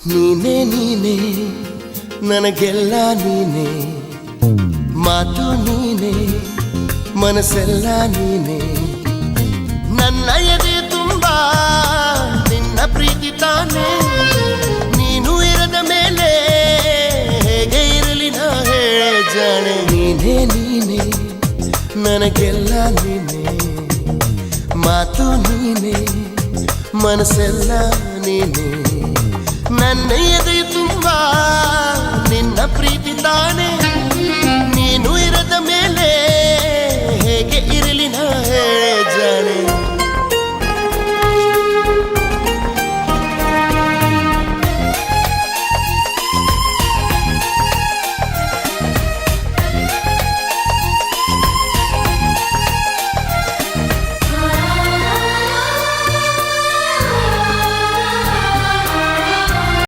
ನೀನೇ ನೀನೇ ನನಗೆಲ್ಲ ನೀನೇ, ಮಾತು ನೀನೇ ಮನಸ್ಸೆಲ್ಲ ನೀನೇ. ನನ್ನ ಎದೆ ತುಂಬ ನಿನ್ನ ಪ್ರೀತಿ ತಾನೇ, ನೀನು ಇರದ ಮೇಲೆ ಹೇಗೆ ಇರಲಿ ನಾ ಹೇಳೆ ಜಾಣೆ. ನೀನೇ ನೀನೇ ನನಗೆಲ್ಲ ನೀನೇ, ಮಾತು ನೀನೇ ಮನಸ್ಸೆಲ್ಲ ನೀನೇ. ನನ್ನ ಎದೆ ತುಂಬ ನಿನ್ನ ಪ್ರೀತಿ ತಾನೇ.